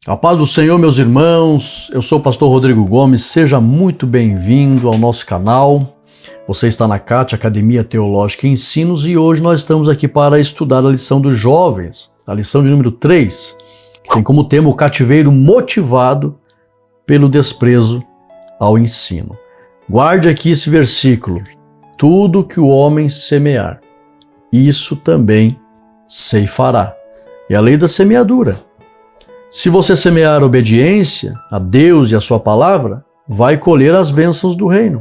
A paz do Senhor, meus irmãos, eu sou o pastor Rodrigo Gomes, seja muito bem-vindo ao nosso canal. Você está na CAT, Academia Teológica e Ensinos, e hoje nós estamos aqui para estudar a lição dos jovens, a lição de número 3, que tem como tema o cativeiro motivado pelo desprezo ao ensino. Guarde aqui esse versículo: tudo que o homem semear, isso também ceifará. É a lei da semeadura. Se você semear obediência a Deus e a sua palavra, vai colher as bênçãos do reino.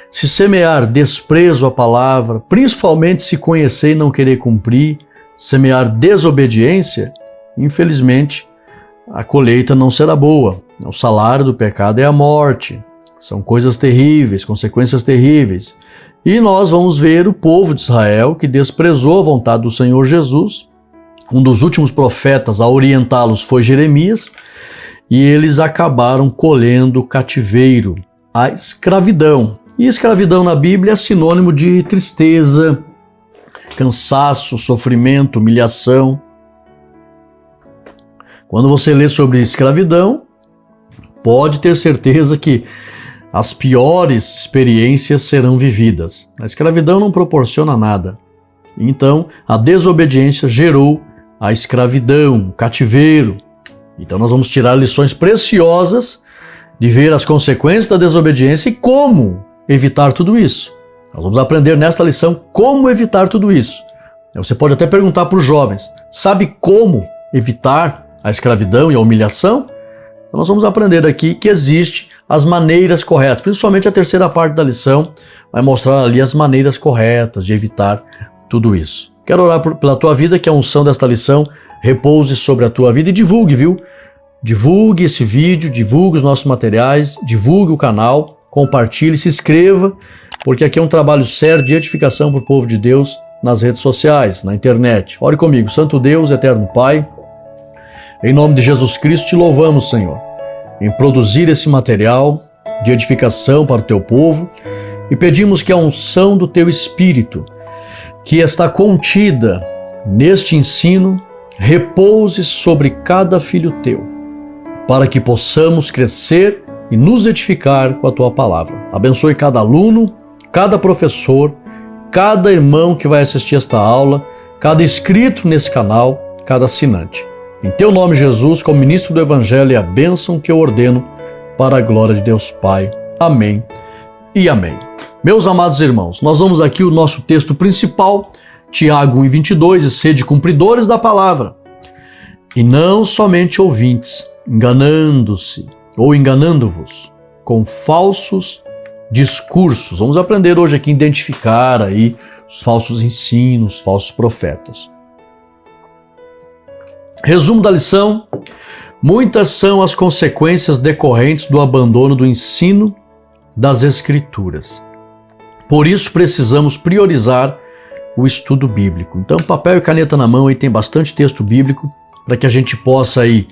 Se semear desprezo à palavra, principalmente se conhecer e não querer cumprir, semear desobediência, infelizmente, a colheita não será boa. O salário do pecado é a morte. São coisas terríveis, consequências terríveis. E nós vamos ver o povo de Israel que desprezou a vontade do Senhor Jesus. Um dos últimos profetas a orientá-los foi Jeremias, e eles acabaram colhendo cativeiro, a escravidão. E escravidão na Bíblia é sinônimo de tristeza, cansaço, sofrimento, humilhação. Quando você lê sobre escravidão, pode ter certeza que as piores experiências serão vividas. A escravidão não proporciona nada. Então, a desobediência gerou a escravidão, o cativeiro. Então nós vamos tirar lições preciosas de ver as consequências da desobediência e como evitar tudo isso. Nós vamos aprender nesta lição como evitar tudo isso. Você pode até perguntar para os jovens: sabe como evitar a escravidão e a humilhação? Então nós vamos aprender aqui que existe as maneiras corretas, principalmente a terceira parte da lição vai mostrar ali as maneiras corretas de evitar tudo isso. Quero orar pela tua vida, que a unção desta lição repouse sobre a tua vida, e divulgue, viu? Divulgue esse vídeo, divulgue os nossos materiais, divulgue o canal, compartilhe, se inscreva, porque aqui é um trabalho sério de edificação para o povo de Deus nas redes sociais, na internet. Ore comigo. Santo Deus, eterno Pai, em nome de Jesus Cristo te louvamos, Senhor, em produzir esse material de edificação para o teu povo, e pedimos que a unção do teu Espírito, que está contida neste ensino, repouse sobre cada filho teu, para que possamos crescer e nos edificar com a tua palavra. Abençoe cada aluno, cada professor, cada irmão que vai assistir esta aula, cada inscrito nesse canal, cada assinante. Em teu nome, Jesus, como ministro do Evangelho, é a bênção que eu ordeno para a glória de Deus Pai. Amém e amém. Meus amados irmãos, nós vamos aqui o nosso texto principal, Tiago 1:22, e sede cumpridores da palavra, e não somente ouvintes, enganando-se ou enganando-vos com falsos discursos. Vamos aprender hoje aqui a identificar aí os falsos ensinos, falsos profetas. Resumo da lição: muitas são as consequências decorrentes do abandono do ensino das Escrituras. Por isso precisamos priorizar o estudo bíblico. Então, papel e caneta na mão, aí tem bastante texto bíblico para que a gente possa aí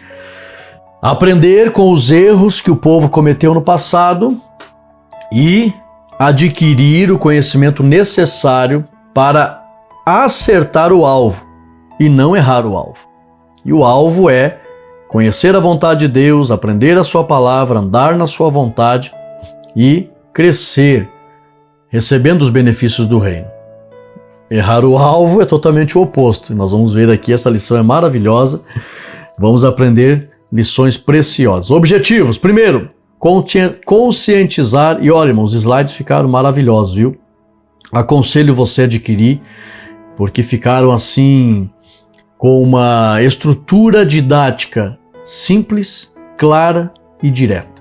aprender com os erros que o povo cometeu no passado e adquirir o conhecimento necessário para acertar o alvo e não errar o alvo. E o alvo é conhecer a vontade de Deus, aprender a sua palavra, andar na sua vontade e crescer, recebendo os benefícios do reino. Errar o alvo é totalmente o oposto. Nós vamos ver aqui, essa lição é maravilhosa. Vamos aprender lições preciosas. Objetivos: primeiro, conscientizar. E olha, irmãos, os slides ficaram maravilhosos, viu? Aconselho você a adquirir, porque ficaram assim, com uma estrutura didática simples, clara e direta.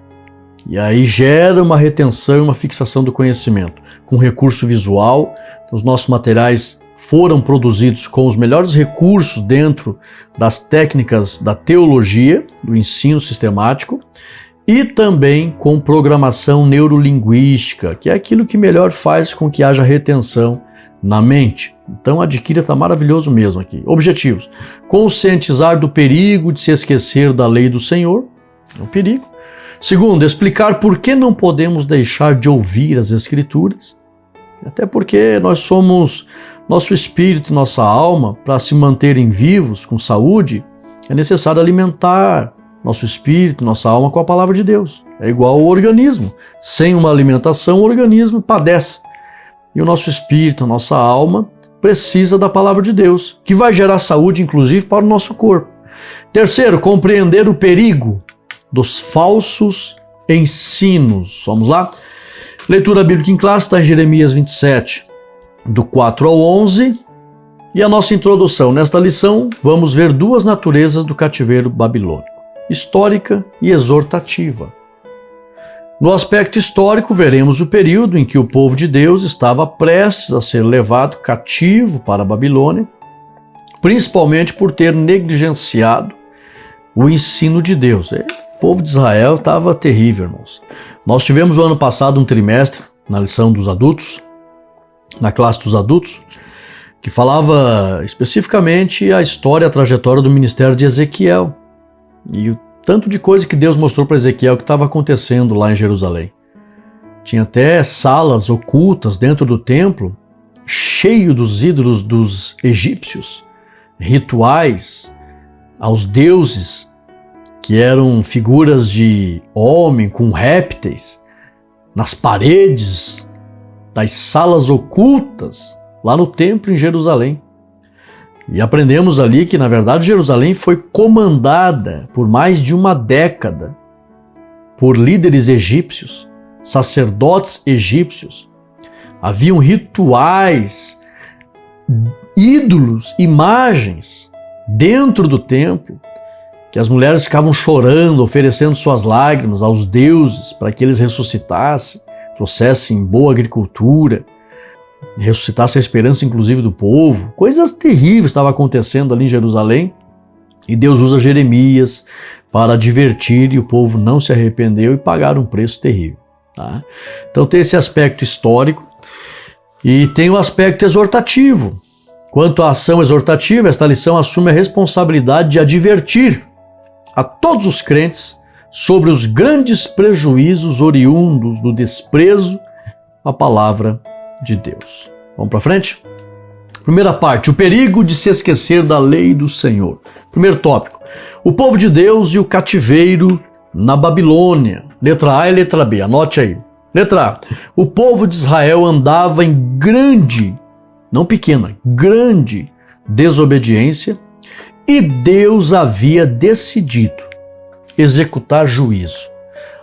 E aí gera uma retenção e uma fixação do conhecimento. Com recurso visual, os nossos materiais foram produzidos com os melhores recursos dentro das técnicas da teologia, do ensino sistemático, e também com programação neurolinguística, que é aquilo que melhor faz com que haja retenção na mente. Então adquira, está maravilhoso mesmo aqui. Objetivos: conscientizar do perigo de se esquecer da lei do Senhor, é um perigo. Segundo, explicar por que não podemos deixar de ouvir as Escrituras, até porque nós somos, nosso espírito, nossa alma, para se manterem vivos, com saúde, é necessário alimentar nosso espírito, nossa alma com a palavra de Deus. É igual ao organismo. Sem uma alimentação, o organismo padece. E o nosso espírito, a nossa alma, precisa da palavra de Deus, que vai gerar saúde, inclusive, para o nosso corpo. Terceiro, compreender o perigo dos falsos ensinos. Vamos lá? Leitura bíblica em classe está em Jeremias 27, do 4 ao 11. E a nossa introdução. Nesta lição, vamos ver duas naturezas do cativeiro babilônico: histórica e exortativa. No aspecto histórico, veremos o período em que o povo de Deus estava prestes a ser levado cativo para a Babilônia, principalmente por ter negligenciado o ensino de Deus. O povo de Israel estava terrível, irmãos. Nós tivemos no ano passado um trimestre, na lição dos adultos, na classe dos adultos, que falava especificamente a história, a trajetória do ministério de Ezequiel. E o tanto de coisa que Deus mostrou para Ezequiel que estava acontecendo lá em Jerusalém. Tinha até salas ocultas dentro do templo, cheio dos ídolos dos egípcios, rituais aos deuses, que eram figuras de homem com répteis, nas paredes das salas ocultas, lá no templo em Jerusalém. E aprendemos ali que, na verdade, Jerusalém foi comandada por mais de uma década por líderes egípcios, sacerdotes egípcios. Haviam rituais, ídolos, imagens dentro do templo, que as mulheres ficavam chorando, oferecendo suas lágrimas aos deuses para que eles ressuscitassem, trouxessem boa agricultura, ressuscitasse a esperança inclusive do povo. Coisas terríveis estavam acontecendo ali em Jerusalém, e Deus usa Jeremias para advertir, e o povo não se arrependeu e pagaram um preço terrível. Tá? Então tem esse aspecto histórico e tem o aspecto exortativo. Quanto à ação exortativa, esta lição assume a responsabilidade de advertir a todos os crentes sobre os grandes prejuízos oriundos do desprezo à palavra de Deus. Vamos para frente? Primeira parte, o perigo de se esquecer da lei do Senhor. Primeiro tópico, o povo de Deus e o cativeiro na Babilônia. Letra A e letra B, anote aí. Letra A, o povo de Israel andava em grande, não pequena, grande desobediência, e Deus havia decidido executar juízo,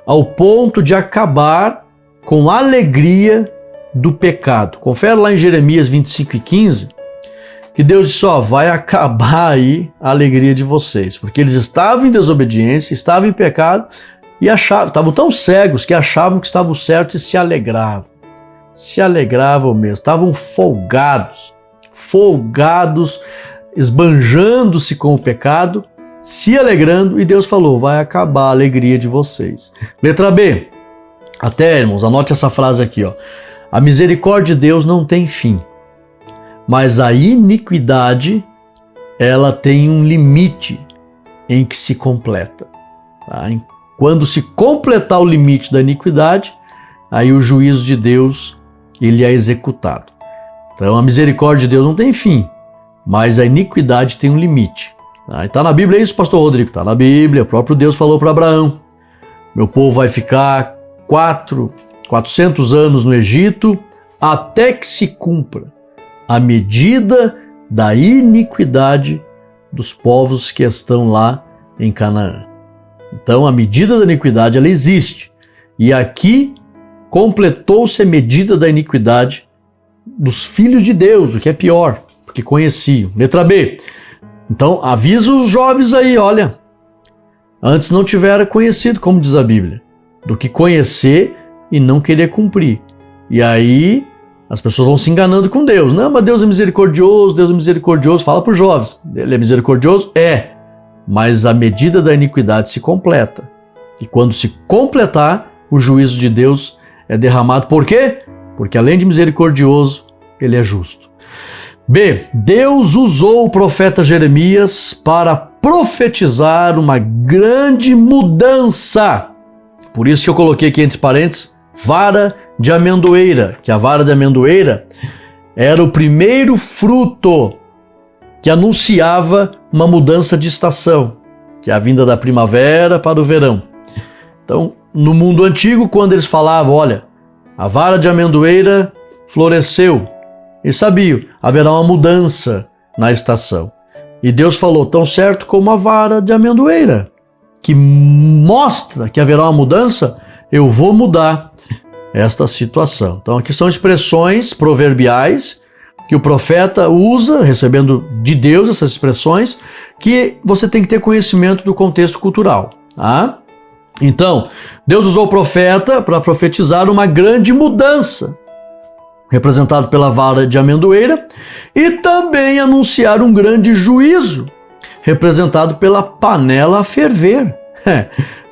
ao ponto de acabar com a alegria do pecado. Confere lá em Jeremias 25:15, que Deus disse: vai acabar aí a alegria de vocês, porque eles estavam em desobediência, estavam em pecado e estavam tão cegos que achavam que estavam certos e se alegravam mesmo, estavam folgados, esbanjando-se com o pecado, se alegrando, e Deus falou: vai acabar a alegria de vocês. Letra B, até, irmãos, anote essa frase aqui, ó. A misericórdia de Deus não tem fim, mas a iniquidade, ela tem um limite em que se completa. Tá? Quando se completar o limite da iniquidade, aí o juízo de Deus, ele é executado. Então a misericórdia de Deus não tem fim, mas a iniquidade tem um limite. Tá? Está na Bíblia isso, pastor Rodrigo? Está na Bíblia. O próprio Deus falou para Abraão: meu povo vai ficar 400 anos no Egito, até que se cumpra a medida da iniquidade dos povos que estão lá em Canaã. Então a medida da iniquidade, ela existe. E aqui completou-se a medida da iniquidade dos filhos de Deus, o que é pior, porque conheciam. Letra B. Então avisa os jovens aí, olha, antes não tiveram conhecido, como diz a Bíblia, do que conhecer e não querer cumprir. E aí as pessoas vão se enganando com Deus. Não, mas Deus é misericordioso, Deus é misericordioso. Fala para os jovens, ele é misericordioso? É, mas a medida da iniquidade se completa. E quando se completar, o juízo de Deus é derramado. Por quê? Porque além de misericordioso, ele é justo. B, Deus usou o profeta Jeremias para profetizar uma grande mudança. Por isso que eu coloquei aqui entre parênteses, vara de amendoeira, que a vara de amendoeira era o primeiro fruto que anunciava uma mudança de estação, que é a vinda da primavera para o verão. Então, no mundo antigo, quando eles falavam, olha, a vara de amendoeira floresceu, eles sabiam, haverá uma mudança na estação. E Deus falou, tão certo como a vara de amendoeira, que mostra que haverá uma mudança, eu vou mudar esta situação. Então aqui são expressões proverbiais que o profeta usa, recebendo de Deus essas expressões, que você tem que ter conhecimento do contexto cultural. Tá? Então, Deus usou o profeta para profetizar uma grande mudança, representado pela vara de amendoeira, e também anunciar um grande juízo, representado pela panela a ferver.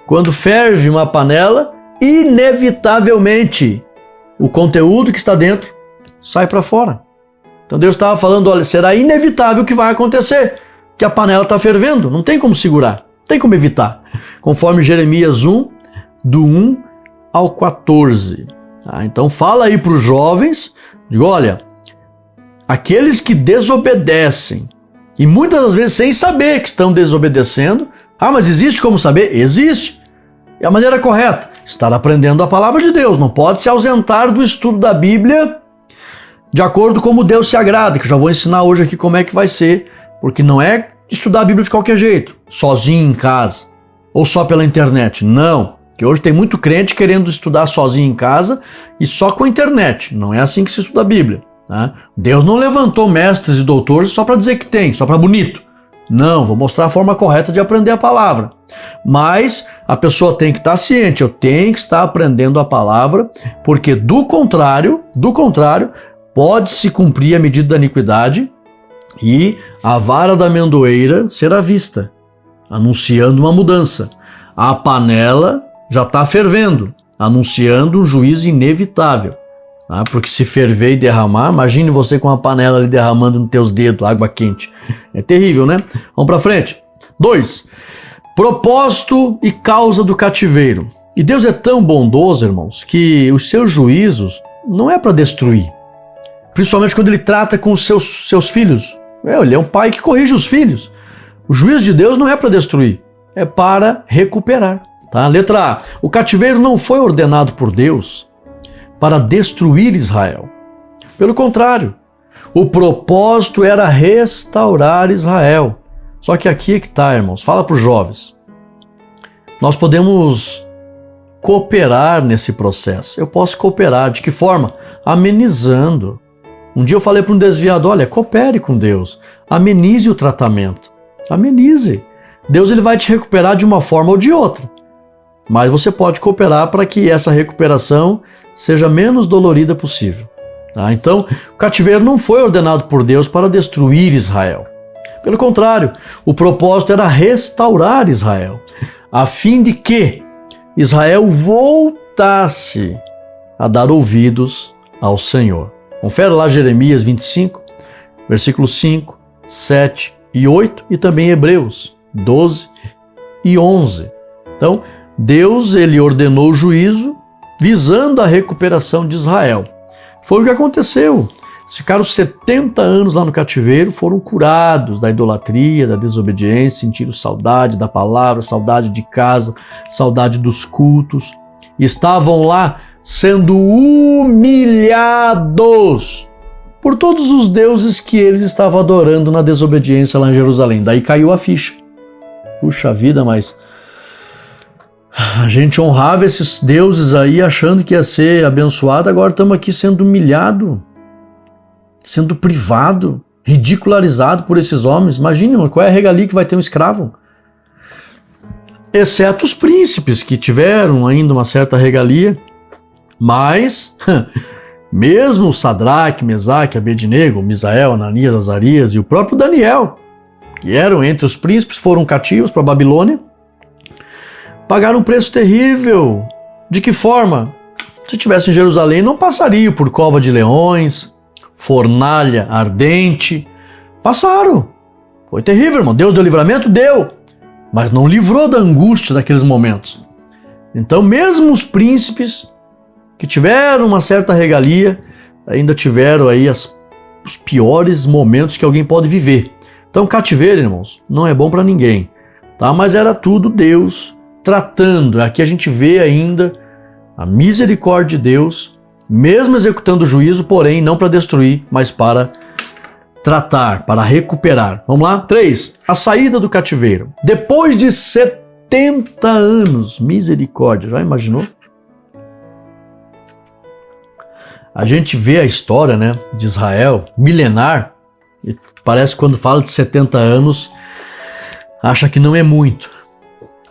Quando ferve uma panela, inevitavelmente o conteúdo que está dentro sai para fora. Então Deus estava falando, olha, será inevitável que vai acontecer, que a panela está fervendo, não tem como segurar, não tem como evitar. Conforme Jeremias 1, do 1 ao 14. Então fala aí para os jovens, digo, olha, aqueles que desobedecem, e muitas das vezes sem saber que estão desobedecendo, mas existe como saber? Existe. É a maneira correta, estar aprendendo a palavra de Deus, não pode se ausentar do estudo da Bíblia de acordo com como Deus se agrada, que eu já vou ensinar hoje aqui como é que vai ser, porque não é estudar a Bíblia de qualquer jeito, sozinho em casa, ou só pela internet, não. Que hoje tem muito crente querendo estudar sozinho em casa e só com a internet. Não é assim que se estuda a Bíblia. Tá? Deus não levantou mestres e doutores só para dizer que tem, só para bonito. Não, vou mostrar a forma correta de aprender a palavra. Mas a pessoa tem que estar ciente, eu tenho que estar aprendendo a palavra, porque do contrário, pode se cumprir a medida da iniquidade e a vara da amendoeira será vista, anunciando uma mudança. A panela já está fervendo, anunciando um juízo inevitável. Tá? Porque se ferver e derramar, imagine você com a panela ali derramando nos teus dedos, água quente. É terrível, né? Vamos para frente. 2. Propósito e causa do cativeiro. E Deus é tão bondoso, irmãos, que os seus juízos não é para destruir. Principalmente quando ele trata com os seus filhos. Ele é um pai que corrige os filhos. O juízo de Deus não é para destruir, é para recuperar. Tá? Letra A. O cativeiro não foi ordenado por Deus para destruir Israel. Pelo contrário, o propósito era restaurar Israel. Só que aqui é que está, irmãos. Fala para os jovens. Nós podemos cooperar nesse processo. Eu posso cooperar. De que forma? Amenizando. Um dia eu falei para um desviado, olha, coopere com Deus. Amenize o tratamento. Amenize. Deus ele vai te recuperar de uma forma ou de outra. Mas você pode cooperar para que essa recuperação seja menos dolorida possível. Tá? Então, o cativeiro não foi ordenado por Deus para destruir Israel. Pelo contrário, o propósito era restaurar Israel, a fim de que Israel voltasse a dar ouvidos ao Senhor. Confere lá Jeremias 25, versículos 5, 7 e 8 e também Hebreus 12 e 11. Então, Deus ele ordenou o juízo visando a recuperação de Israel. Foi o que aconteceu. Ficaram 70 anos lá no cativeiro, foram curados da idolatria, da desobediência, sentiram saudade da palavra, saudade de casa, saudade dos cultos. Estavam lá sendo humilhados por todos os deuses que eles estavam adorando na desobediência lá em Jerusalém. Daí caiu a ficha. Puxa vida, mas a gente honrava esses deuses aí achando que ia ser abençoado, agora estamos aqui sendo humilhado, sendo privado, ridicularizado por esses homens. Imagine, qual é a regalia que vai ter um escravo? Exceto os príncipes, que tiveram ainda uma certa regalia, mas mesmo Sadraque, Mesaque, Abednego, Misael, Ananias, Azarias e o próprio Daniel, que eram entre os príncipes, foram cativos para a Babilônia, pagaram um preço terrível. De que forma? Se estivesse em Jerusalém, não passariam por cova de leões, fornalha ardente. Passaram. Foi terrível, irmão. Deus deu livramento? Deu. Mas não livrou da angústia daqueles momentos. Então, mesmo os príncipes que tiveram uma certa regalia, ainda tiveram aí os piores momentos que alguém pode viver. Então, cativeiro, irmãos, não é bom para ninguém. tá? Mas era tudo Deus tratando. Aqui a gente vê ainda a misericórdia de Deus, mesmo executando o juízo, porém não para destruir, mas para tratar, para recuperar. Vamos lá? 3. A saída do cativeiro. Depois de 70 anos, misericórdia, já imaginou? A gente vê a história, né, de Israel, milenar, e parece que quando fala de 70 anos, acha que não é muito.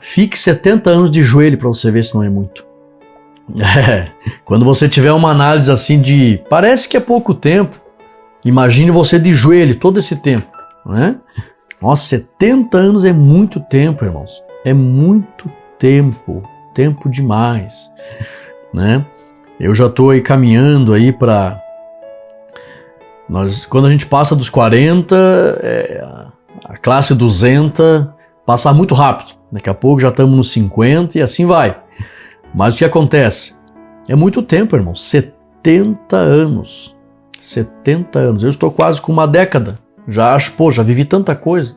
Fique 70 anos de joelho para você ver se não é muito. Quando você tiver uma análise assim de, parece que é pouco tempo, imagine você de joelho todo esse tempo, né? Nossa, 70 anos é muito tempo, irmãos. É muito tempo, tempo demais, né? Eu já estou aí caminhando aí para quando a gente passa dos 40, a classe 200 passa muito rápido. Daqui a pouco já estamos nos 50 e assim vai. Mas o que acontece? É muito tempo, irmão. 70 anos. 70 anos. Eu estou quase com uma década. Já acho, já vivi tanta coisa.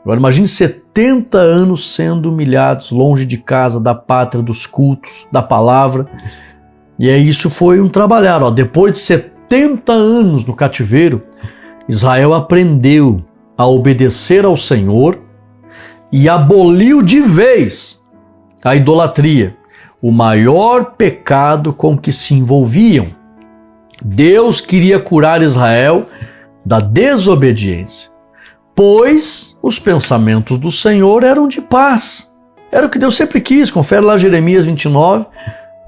Agora imagine 70 anos sendo humilhados, longe de casa, da pátria, dos cultos, da palavra. E isso foi um trabalhar. Depois de 70 anos no cativeiro, Israel aprendeu a obedecer ao Senhor e aboliu de vez a idolatria, o maior pecado com que se envolviam. Deus queria curar Israel da desobediência, pois os pensamentos do Senhor eram de paz. Era o que Deus sempre quis. Confere lá Jeremias 29,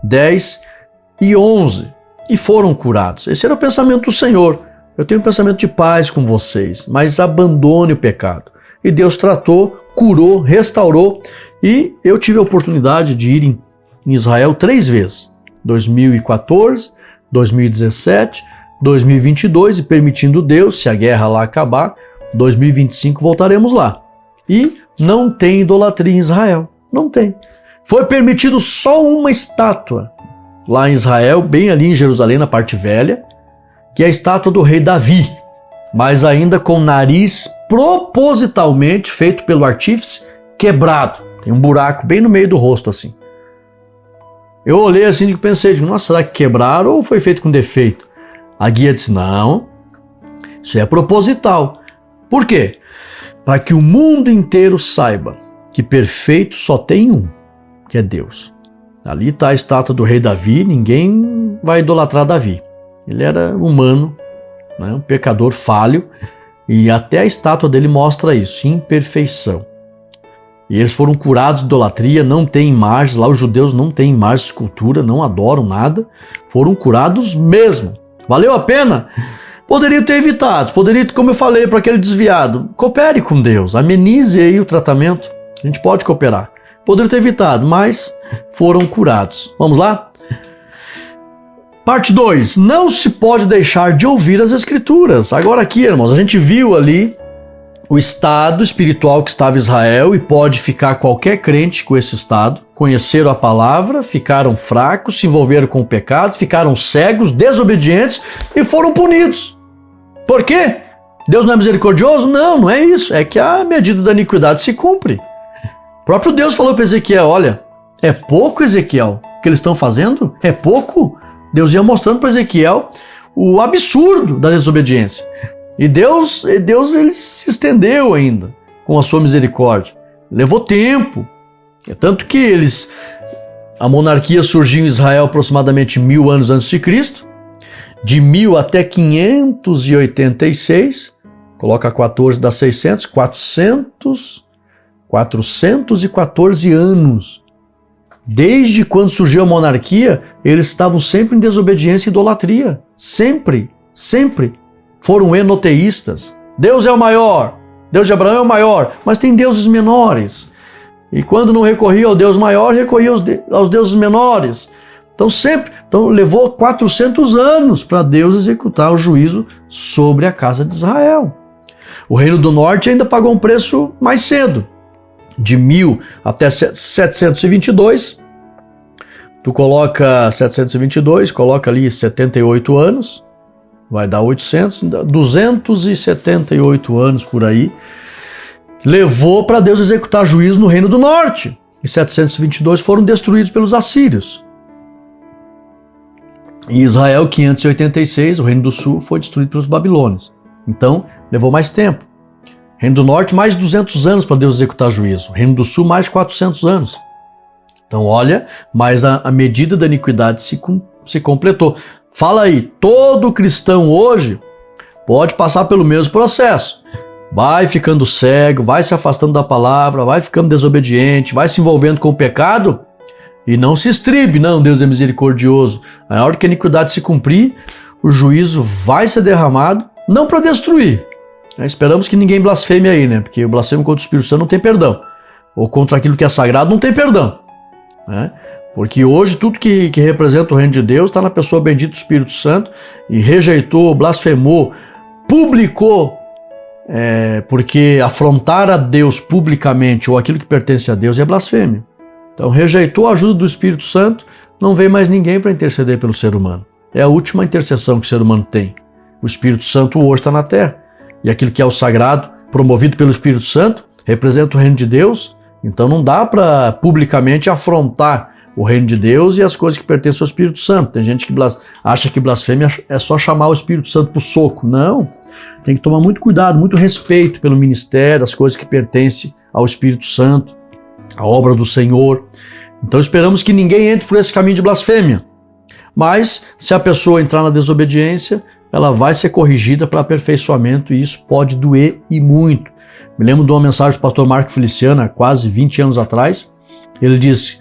10 e 11. E foram curados. Esse era o pensamento do Senhor. Eu tenho um pensamento de paz com vocês, mas abandone o pecado. E Deus tratou, curou, restaurou. E eu tive a oportunidade de ir em Israel 3 vezes. 2014, 2017, 2022 e permitindo Deus, se a guerra lá acabar, 2025 voltaremos lá. E não tem idolatria em Israel. Não tem. Foi permitido só uma estátua lá em Israel, bem ali em Jerusalém, na parte velha, que é a estátua do rei Davi, mas ainda com o nariz propositalmente feito pelo artífice quebrado. Tem um buraco bem no meio do rosto assim. Eu olhei assim e pensei, nossa, será que quebraram ou foi feito com defeito? A guia disse, não, isso é proposital. Por quê? Para que o mundo inteiro saiba que perfeito só tem um, que é Deus. Ali está a estátua do rei Davi, ninguém vai idolatrar Davi. Ele era humano, né, um pecador falho, e até a estátua dele mostra isso, imperfeição. E eles foram curados de idolatria, não tem imagens, lá os judeus não têm imagens de escultura, não adoram nada, foram curados mesmo. Valeu a pena? Poderia ter evitado, poderia, como eu falei para aquele desviado, coopere com Deus, amenize aí o tratamento, a gente pode cooperar. Poderia ter evitado, mas foram curados. Vamos lá? Parte 2. Não se pode deixar de ouvir as Escrituras. Agora aqui, irmãos, a gente viu ali o estado espiritual que estava Israel e pode ficar qualquer crente com esse estado. Conheceram a palavra, ficaram fracos, se envolveram com o pecado, ficaram cegos, desobedientes e foram punidos. Por quê? Deus não é misericordioso? Não, não é isso. É que a medida da iniquidade se cumpre. O próprio Deus falou para Ezequiel, olha, é pouco, Ezequiel, o que eles estão fazendo? É pouco? Deus ia mostrando para Ezequiel o absurdo da desobediência. E Deus ele se estendeu ainda com a sua misericórdia. Levou tempo. É tanto que a monarquia surgiu em Israel aproximadamente 1000 anos antes de Cristo. De 1000 até 586, coloca 14 dá 600, 414 anos. Desde quando surgiu a monarquia, eles estavam sempre em desobediência e idolatria. Sempre, sempre. Foram enoteístas. Deus é o maior, Deus de Abraão é o maior, mas tem deuses menores. E quando não recorria ao Deus maior, recorria aos deuses menores. Então levou 400 anos para Deus executar o juízo sobre a casa de Israel. O Reino do Norte ainda pagou um preço mais cedo. De 1000 até 722, tu coloca 722, coloca ali 78 anos, vai dar 800, 278 anos por aí, levou para Deus executar juízo no Reino do Norte. Em 722 foram destruídos pelos assírios. Em Israel, 586, o Reino do Sul foi destruído pelos babilônios. Então, levou mais tempo. Reino do Norte, mais de 200 anos para Deus executar juízo. Reino do Sul, mais de 400 anos. Então, olha, mas a medida da iniquidade se completou. Fala aí, todo cristão hoje pode passar pelo mesmo processo. Vai ficando cego, vai se afastando da palavra, vai ficando desobediente, vai se envolvendo com o pecado e não se estribe. Não, Deus é misericordioso. Na hora que a iniquidade se cumprir, o juízo vai ser derramado, não para destruir. Esperamos que ninguém blasfeme aí, né? Porque o blasfemo contra o Espírito Santo não tem perdão. Ou contra aquilo que é sagrado não tem perdão. Né? Porque hoje tudo que representa o reino de Deus está na pessoa bendita do Espírito Santo e rejeitou, blasfemou, publicou, porque afrontar a Deus publicamente ou aquilo que pertence a Deus é blasfêmia. Então rejeitou a ajuda do Espírito Santo, não vem mais ninguém para interceder pelo ser humano. É a última intercessão que o ser humano tem. O Espírito Santo hoje está na terra. E aquilo que é o sagrado, promovido pelo Espírito Santo, representa o reino de Deus. Então não dá para publicamente afrontar o reino de Deus e as coisas que pertencem ao Espírito Santo. Tem gente que acha que blasfêmia é só chamar o Espírito Santo pro soco. Não. Tem que tomar muito cuidado, muito respeito pelo ministério, as coisas que pertencem ao Espírito Santo, a obra do Senhor. Então esperamos que ninguém entre por esse caminho de blasfêmia. Mas se a pessoa entrar na desobediência, ela vai ser corrigida para aperfeiçoamento e isso pode doer e muito. Me lembro de uma mensagem do pastor Marco Feliciano, há quase 20 anos atrás. Ele disse: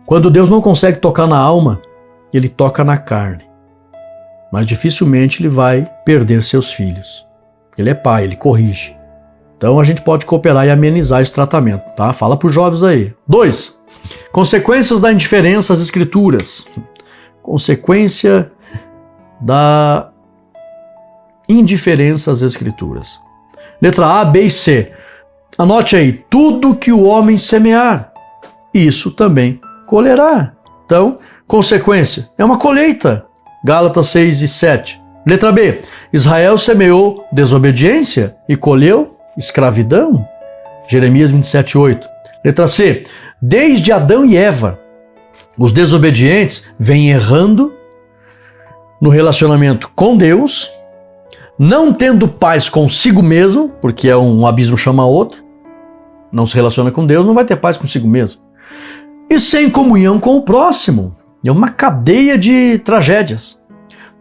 quando Deus não consegue tocar na alma, ele toca na carne. Mas dificilmente ele vai perder seus filhos. Ele é pai, ele corrige. Então a gente pode cooperar e amenizar esse tratamento, tá? Fala para os jovens aí. 2. Consequências da indiferença às Escrituras. Consequência da indiferença às Escrituras. Letra A, B e C. Anote aí, tudo que o homem semear, isso também colherá. Então, consequência, é uma colheita. Gálatas 6 e 7. Letra B, Israel semeou desobediência e colheu escravidão. Jeremias 27, 8. Letra C, desde Adão e Eva, os desobedientes vêm errando no relacionamento com Deus, não tendo paz consigo mesmo, porque um abismo chama outro, não se relaciona com Deus, não vai ter paz consigo mesmo, e sem comunhão com o próximo. É uma cadeia de tragédias.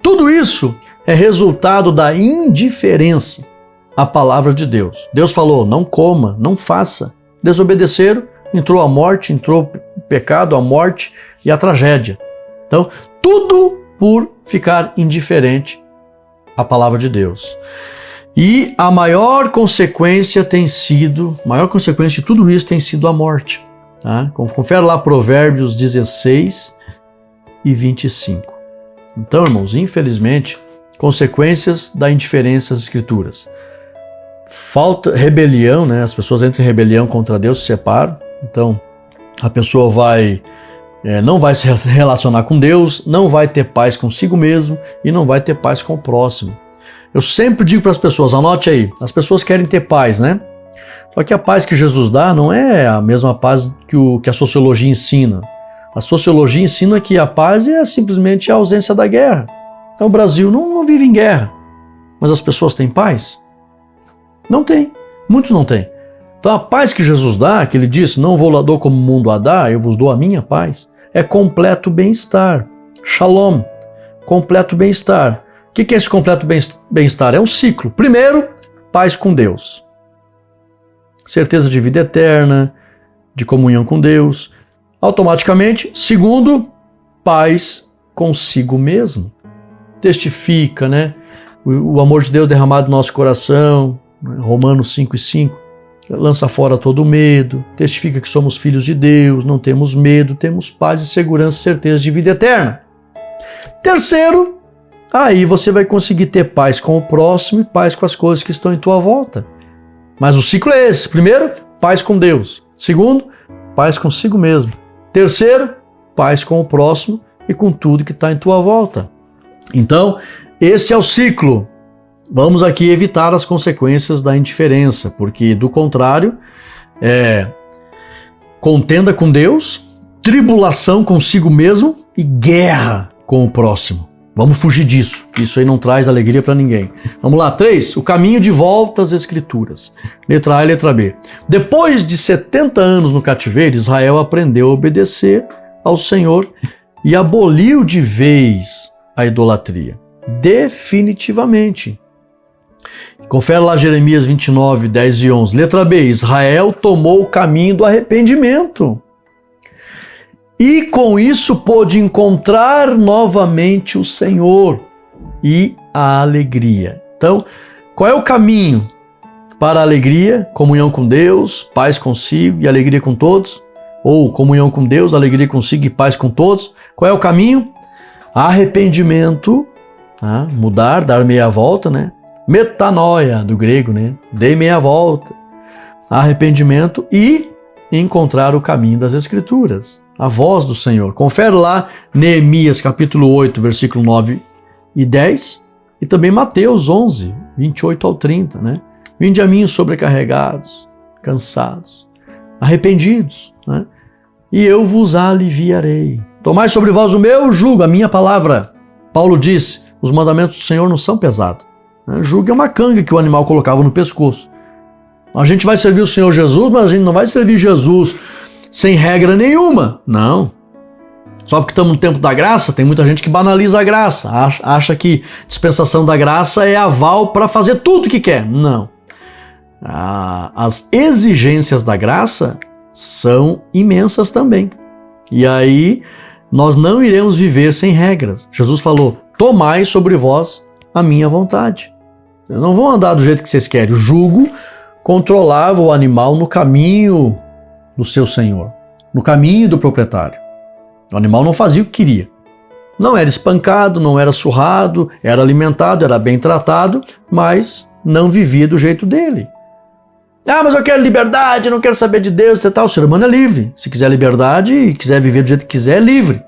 Tudo isso é resultado da indiferença à palavra de Deus. Deus falou, não coma, não faça. Desobedeceram, entrou a morte, entrou o pecado, a morte e a tragédia. Então, tudo por ficar indiferente a palavra de Deus. E a maior consequência de tudo isso tem sido a morte. Tá? Confere lá Provérbios 16 e 25. Então, irmãos, infelizmente, consequências da indiferença às Escrituras. Falta rebelião, né? As pessoas entram em rebelião contra Deus, se separam. Então, a pessoa não vai se relacionar com Deus, não vai ter paz consigo mesmo e não vai ter paz com o próximo. Eu sempre digo para as pessoas, anote aí, as pessoas querem ter paz, né? Só que a paz que Jesus dá não é a mesma paz que a sociologia ensina. A sociologia ensina que a paz é simplesmente a ausência da guerra. Então o Brasil não vive em guerra, mas as pessoas têm paz? Não tem, muitos não têm. Então a paz que Jesus dá, que ele disse, não vou lá dou como o mundo a dá, eu vos dou a minha paz, é completo bem-estar. Shalom, completo bem-estar. O que é esse completo bem-estar? É um ciclo. Primeiro, paz com Deus. Certeza de vida eterna, de comunhão com Deus. Automaticamente, segundo, paz consigo mesmo. Testifica, né? O amor de Deus derramado no nosso coração, Romanos 5 e 5. Lança fora todo medo, testifica que somos filhos de Deus, não temos medo, temos paz e segurança e certeza de vida eterna. Terceiro, aí você vai conseguir ter paz com o próximo e paz com as coisas que estão em tua volta. Mas o ciclo é esse. Primeiro, paz com Deus. Segundo, paz consigo mesmo. Terceiro, paz com o próximo e com tudo que está em tua volta. Então, esse é o ciclo vamos aqui evitar as consequências da indiferença, porque do contrário, contenda com Deus, tribulação consigo mesmo e guerra com o próximo. Vamos fugir disso. Isso aí não traz alegria para ninguém. Vamos lá. 3. O caminho de volta às Escrituras. Letra A e letra B. Depois de 70 anos no cativeiro, Israel aprendeu a obedecer ao Senhor e aboliu de vez a idolatria. Definitivamente. Confere lá Jeremias 29, 10 e 11. Letra B. Israel tomou o caminho do arrependimento. E com isso pôde encontrar novamente o Senhor e a alegria. Então, qual é o caminho para a alegria? Comunhão com Deus, paz consigo e alegria com todos? Ou comunhão com Deus, alegria consigo e paz com todos? Qual é o caminho? Arrependimento, mudar, dar meia volta, né? Metanoia, do grego, né? Dei meia volta. Arrependimento e encontrar o caminho das Escrituras, a voz do Senhor. Confere lá Neemias capítulo 8, versículo 9 e 10, e também Mateus 11, 28 ao 30, né? Vinde a mim sobrecarregados, cansados, arrependidos, né? E eu vos aliviarei. Tomai sobre vós o meu jugo, a minha palavra. Paulo disse, os mandamentos do Senhor não são pesados. Jugo é uma canga que o animal colocava no pescoço. A gente vai servir o Senhor Jesus, mas a gente não vai servir Jesus sem regra nenhuma. Não. Só porque estamos no tempo da graça, tem muita gente que banaliza a graça. Acha que dispensação da graça é aval para fazer tudo que quer. Não. As exigências da graça são imensas também. E aí nós não iremos viver sem regras. Jesus falou, tomai sobre vós a minha vontade. Vocês não vão andar do jeito que vocês querem. O jugo controlava o animal no caminho do seu senhor, no caminho do proprietário. O animal não fazia o que queria. Não era espancado, não era surrado, era alimentado, era bem tratado, mas não vivia do jeito dele. Mas eu quero liberdade, não quero saber de Deus e tal. O ser humano é livre. Se quiser liberdade e quiser viver do jeito que quiser, é livre.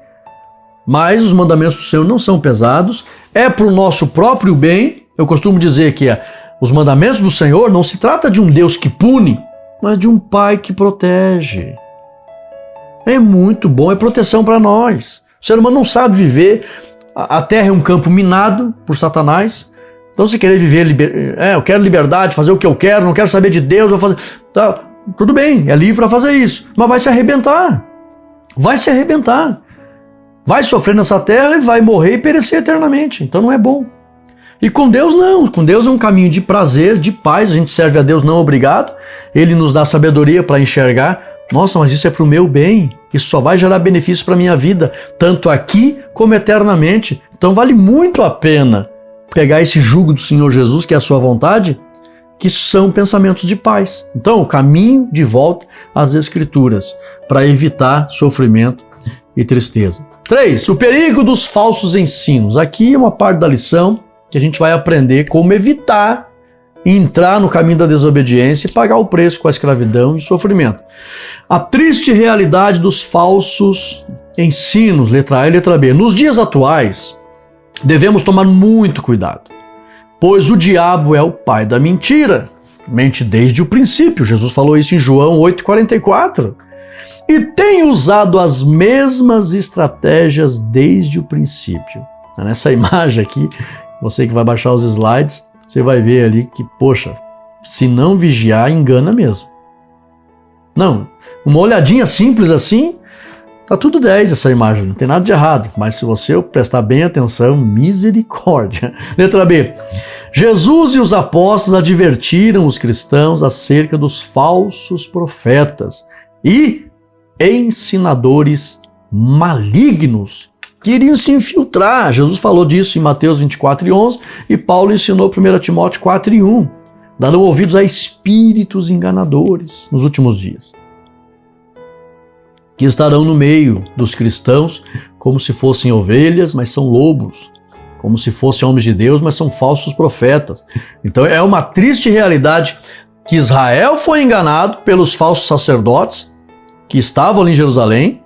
Mas os mandamentos do Senhor não são pesados, é para o nosso próprio bem. Eu costumo dizer que os mandamentos do Senhor não se trata de um Deus que pune, mas de um Pai que protege. É muito bom, é proteção para nós. O ser humano não sabe viver, a terra é um campo minado por Satanás. Então se querer viver, eu quero liberdade, fazer o que eu quero, não quero saber de Deus, vou fazer... Tá, tudo bem, é livre para fazer isso, mas vai se arrebentar. Vai se arrebentar. Vai sofrer nessa terra e vai morrer e perecer eternamente. Então não é bom. E com Deus não, com Deus é um caminho de prazer, de paz, a gente serve a Deus não obrigado, Ele nos dá sabedoria para enxergar, nossa, mas isso é para o meu bem, isso só vai gerar benefícios para a minha vida, tanto aqui como eternamente, então vale muito a pena pegar esse jugo do Senhor Jesus, que é a sua vontade, que são pensamentos de paz. Então o caminho de volta às Escrituras, para evitar sofrimento e tristeza. 3. O perigo dos falsos ensinos. Aqui é uma parte da lição que a gente vai aprender como evitar entrar no caminho da desobediência e pagar o preço com a escravidão e o sofrimento. A triste realidade dos falsos ensinos, letra A e letra B. Nos dias atuais, devemos tomar muito cuidado, pois o diabo é o pai da mentira. Mente desde o princípio. Jesus falou isso em João 8,44. E tem usado as mesmas estratégias desde o princípio. Nessa imagem aqui, você que vai baixar os slides, você vai ver ali que, poxa, se não vigiar, engana mesmo. Não, uma olhadinha simples assim, tá tudo 10 essa imagem, não tem nada de errado. Mas se você prestar bem atenção, misericórdia. Letra B. Jesus e os apóstolos advertiram os cristãos acerca dos falsos profetas e ensinadores malignos que iriam se infiltrar. Jesus falou disso em Mateus 24:11 e Paulo ensinou 1 Timóteo 4:1. Darão ouvidos a espíritos enganadores nos últimos dias, que estarão no meio dos cristãos como se fossem ovelhas, mas são lobos, como se fossem homens de Deus, mas são falsos profetas. Então é uma triste realidade que Israel foi enganado pelos falsos sacerdotes que estavam ali em Jerusalém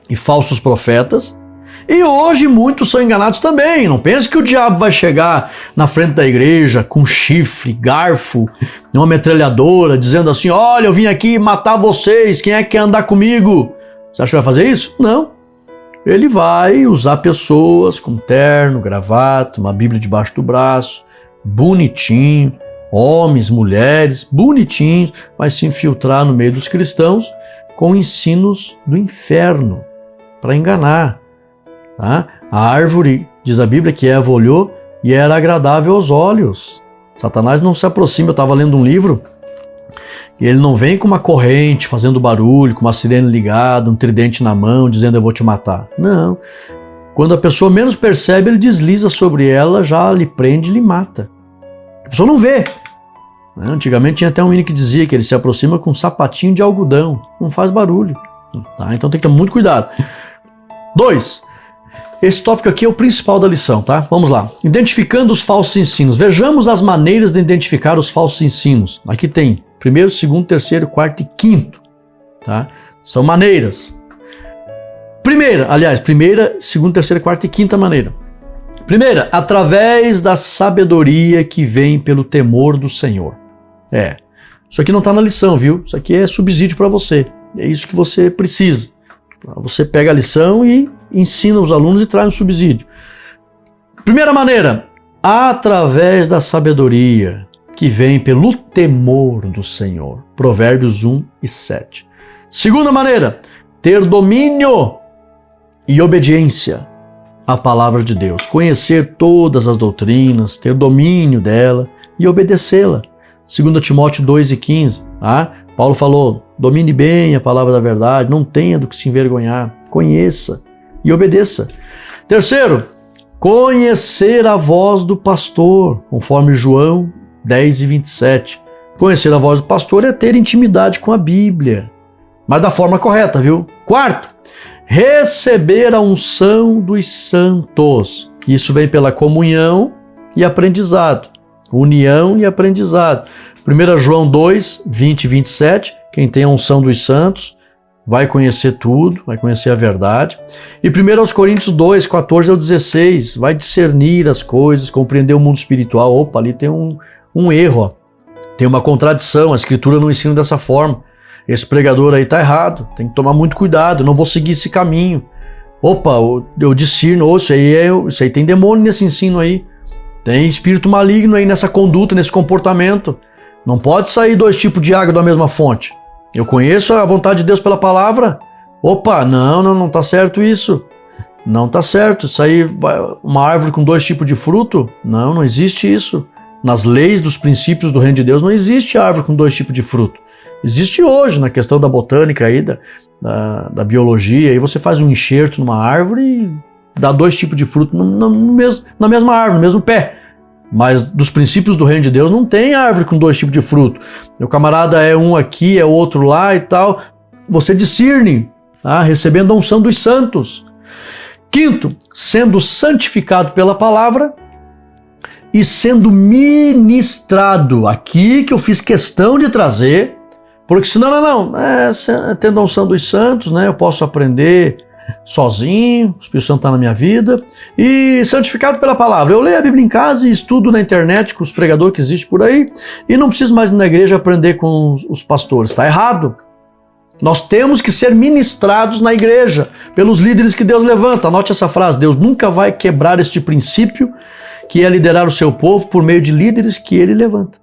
e falsos profetas, E hoje muitos são enganados também. Não pense que o diabo vai chegar na frente da igreja com chifre, garfo, uma metralhadora, dizendo assim: olha, eu vim aqui matar vocês, quem é que quer andar comigo? Você acha que vai fazer isso? Não. Ele vai usar pessoas com terno, gravata, uma Bíblia debaixo do braço, bonitinho, homens, mulheres, bonitinhos, vai se infiltrar no meio dos cristãos com ensinos do inferno para enganar. Tá? A árvore, diz a Bíblia, que Eva olhou e era agradável aos olhos. Satanás não se aproxima. Eu estava lendo um livro e ele não vem com uma corrente fazendo barulho, com uma sirene ligada, um tridente na mão, dizendo eu vou te matar. Não. Quando a pessoa menos percebe, ele desliza sobre ela, já lhe prende e lhe mata. A pessoa não vê. Antigamente tinha até um hino que dizia que ele se aproxima com um sapatinho de algodão. Não faz barulho. Tá? Então tem que ter muito cuidado. 2. Esse tópico aqui é o principal da lição, tá? Vamos lá. Identificando os falsos ensinos. Vejamos as maneiras de identificar os falsos ensinos. Aqui tem primeiro, segundo, terceiro, quarto e quinto. Tá? São maneiras. Primeira, segunda, terceira, quarta e quinta maneira. Primeira, através da sabedoria que vem pelo temor do Senhor. Isso aqui não está na lição, viu? Isso aqui é subsídio para você. É isso que você precisa. Você pega a lição e ensina os alunos e traz um subsídio. Primeira maneira, através da sabedoria que vem pelo temor do Senhor. Provérbios 1:7. Segunda maneira, ter domínio e obediência à palavra de Deus. Conhecer todas as doutrinas, ter domínio dela e obedecê-la. 2 Timóteo 2:15. Paulo falou, domine bem a palavra da verdade, não tenha do que se envergonhar. Conheça e obedeça. Terceiro, conhecer a voz do pastor, conforme João 10:27. Conhecer a voz do pastor é ter intimidade com a Bíblia, mas da forma correta, viu? Quarto, receber a unção dos santos. Isso vem pela comunhão e aprendizado. União e aprendizado. 1 João 2:20 e 27. Quem tem a unção dos santos vai conhecer tudo, vai conhecer a verdade. E 1 Coríntios 2:14 ao 16. Vai discernir as coisas, compreender o mundo espiritual. Opa, ali tem um erro, ó. Tem uma contradição, a Escritura não ensina dessa forma. Esse pregador aí está errado, tem que tomar muito cuidado, eu não vou seguir esse caminho. Opa, eu discerno, isso aí tem demônio nesse ensino aí. Tem espírito maligno aí nessa conduta, nesse comportamento. Não pode sair 2 tipos de água da mesma fonte. Eu conheço a vontade de Deus pela palavra. Opa, não está certo isso. Não está certo. Isso aí, uma árvore com 2 tipos de fruto? Não existe isso. Nas leis dos princípios do reino de Deus não existe árvore com 2 tipos de fruto. Existe hoje na questão da botânica aí, da biologia, aí você faz um enxerto numa árvore e dá 2 tipos de fruto na mesma árvore, no mesmo pé. Mas dos princípios do reino de Deus não tem árvore com 2 tipos de fruto. Meu camarada é um aqui, é outro lá e tal. Você discerne, tá? Recebendo a unção dos santos. Quinto, sendo santificado pela palavra e sendo ministrado. Aqui que eu fiz questão de trazer, porque senão, tendo a unção dos santos, né, eu posso aprender sozinho, o Espírito Santo está na minha vida, e santificado pela palavra. Eu leio a Bíblia em casa e estudo na internet com os pregadores que existem por aí, e não preciso mais ir na igreja aprender com os pastores. Está errado. Nós temos que ser ministrados na igreja pelos líderes que Deus levanta. Anote essa frase: Deus nunca vai quebrar este princípio, que é liderar o seu povo por meio de líderes que ele levanta.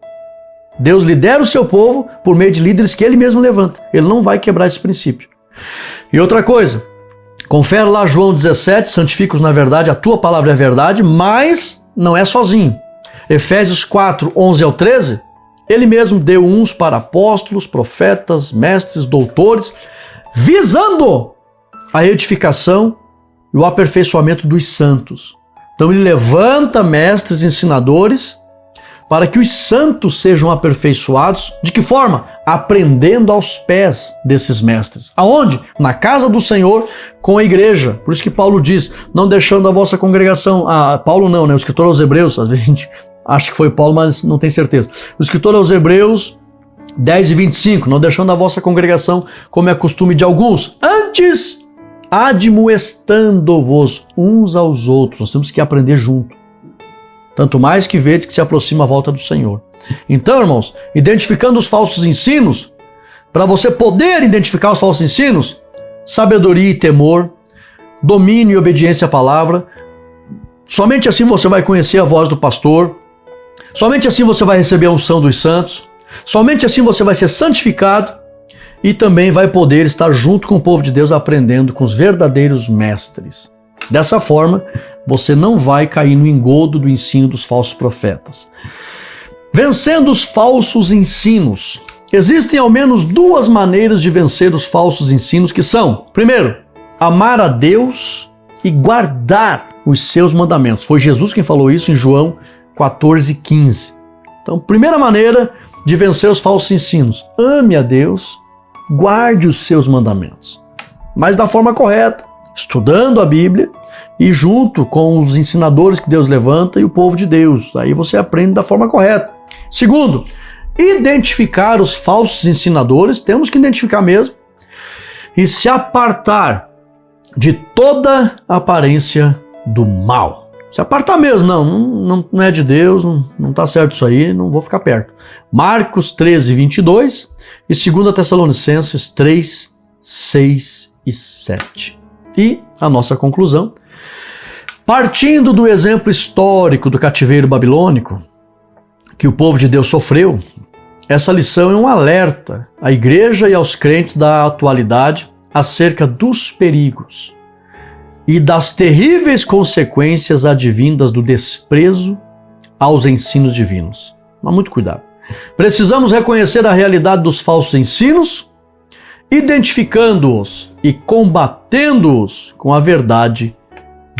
Deus lidera o seu povo por meio de líderes que ele mesmo levanta. Ele não vai quebrar esse princípio. E outra coisa, confere lá João 17, santifica-os na verdade, a tua palavra é a verdade, mas não é sozinho. Efésios 4, 11 ao 13, ele mesmo deu uns para apóstolos, profetas, mestres, doutores, visando a edificação e o aperfeiçoamento dos santos. Então ele levanta mestres, ensinadores, para que os santos sejam aperfeiçoados. De que forma? Aprendendo aos pés desses mestres. Aonde? Na casa do Senhor, com a igreja. Por isso que Paulo diz, não deixando a vossa congregação... Paulo não, né? O escritor aos Hebreus, às vezes a gente acha que foi Paulo, mas não tem certeza. O escritor aos Hebreus 10:25, não deixando a vossa congregação como é costume de alguns. Antes, admoestando-vos uns aos outros. Nós temos que aprender junto. Tanto mais que vedes que se aproxima a volta do Senhor. Então, irmãos, identificando os falsos ensinos, para você poder identificar os falsos ensinos, sabedoria e temor, domínio e obediência à palavra. Somente assim você vai conhecer a voz do pastor. Somente assim você vai receber a unção dos santos. Somente assim você vai ser santificado e também vai poder estar junto com o povo de Deus aprendendo com os verdadeiros mestres. Dessa forma, você não vai cair no engodo do ensino dos falsos profetas. Vencendo os falsos ensinos. Existem ao menos duas maneiras de vencer os falsos ensinos, que são, primeiro, amar a Deus e guardar os seus mandamentos. Foi Jesus quem falou isso em João 14:15. Então, primeira maneira de vencer os falsos ensinos: ame a Deus, guarde os seus mandamentos. Mas da forma correta, estudando a Bíblia e junto com os ensinadores que Deus levanta e o povo de Deus. Aí você aprende da forma correta. Segundo, identificar os falsos ensinadores, temos que identificar mesmo, e se apartar de toda aparência do mal. Se apartar mesmo, não é de Deus, não está certo isso aí, não vou ficar perto. Marcos 13:22 e 2 Tessalonicenses 3, 6 e 7. E a nossa conclusão, partindo do exemplo histórico do cativeiro babilônico, que o povo de Deus sofreu, essa lição é um alerta à igreja e aos crentes da atualidade acerca dos perigos e das terríveis consequências advindas do desprezo aos ensinos divinos. Mas muito cuidado. Precisamos reconhecer a realidade dos falsos ensinos, identificando-os e combatendo-os com a verdade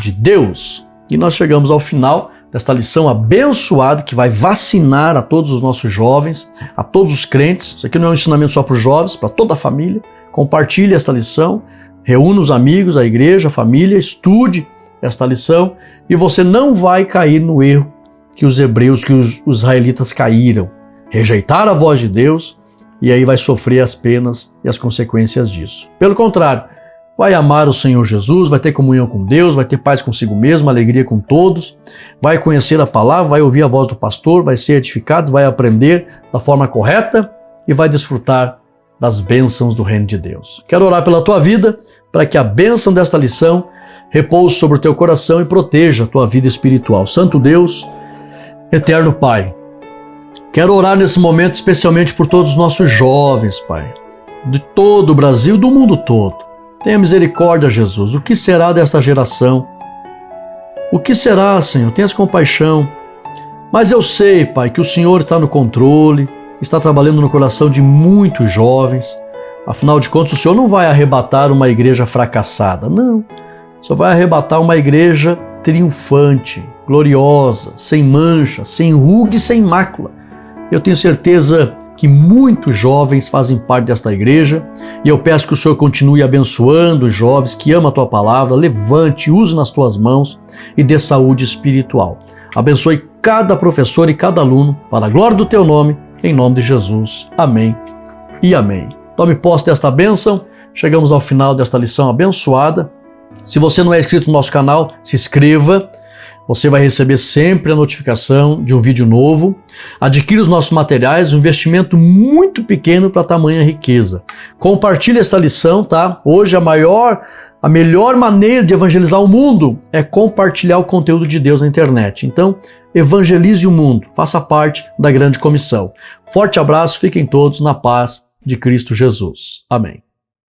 de Deus. E nós chegamos ao final desta lição abençoada que vai vacinar a todos os nossos jovens, a todos os crentes. Isso aqui não é um ensinamento só para os jovens, para toda a família. Compartilhe esta lição, reúna os amigos, a igreja, a família, estude esta lição e você não vai cair no erro que os hebreus, que os israelitas caíram. Rejeitar a voz de Deus e aí vai sofrer as penas e as consequências disso. Pelo contrário, vai amar o Senhor Jesus, vai ter comunhão com Deus, vai ter paz consigo mesmo, alegria com todos, vai conhecer a palavra, vai ouvir a voz do pastor, vai ser edificado, vai aprender da forma correta e vai desfrutar das bênçãos do reino de Deus. Quero orar pela tua vida, para que a bênção desta lição repouse sobre o teu coração e proteja a tua vida espiritual. Santo Deus, eterno Pai, quero orar nesse momento especialmente por todos os nossos jovens, Pai, de todo o Brasil, do mundo todo. Tenha misericórdia, Jesus. O que será desta geração? O que será, Senhor? Tenhas compaixão. Mas eu sei, Pai, que o Senhor está no controle, está trabalhando no coração de muitos jovens. Afinal de contas, o Senhor não vai arrebatar uma igreja fracassada, não. Só vai arrebatar uma igreja triunfante, gloriosa, sem mancha, sem ruga e sem mácula. Eu tenho certeza que muitos jovens fazem parte desta igreja e eu peço que o Senhor continue abençoando os jovens que amam a Tua palavra, levante, use nas Tuas mãos e dê saúde espiritual. Abençoe cada professor e cada aluno para a glória do Teu nome, em nome de Jesus. Amém e amém. Tome posse desta bênção. Chegamos ao final desta lição abençoada. Se você não é inscrito no nosso canal, se inscreva. Você vai receber sempre a notificação de um vídeo novo. Adquira os nossos materiais, um investimento muito pequeno para tamanha riqueza. Compartilhe esta lição, tá? Hoje a melhor maneira de evangelizar o mundo é compartilhar o conteúdo de Deus na internet. Então, evangelize o mundo, faça parte da grande comissão. Forte abraço, fiquem todos na paz de Cristo Jesus. Amém.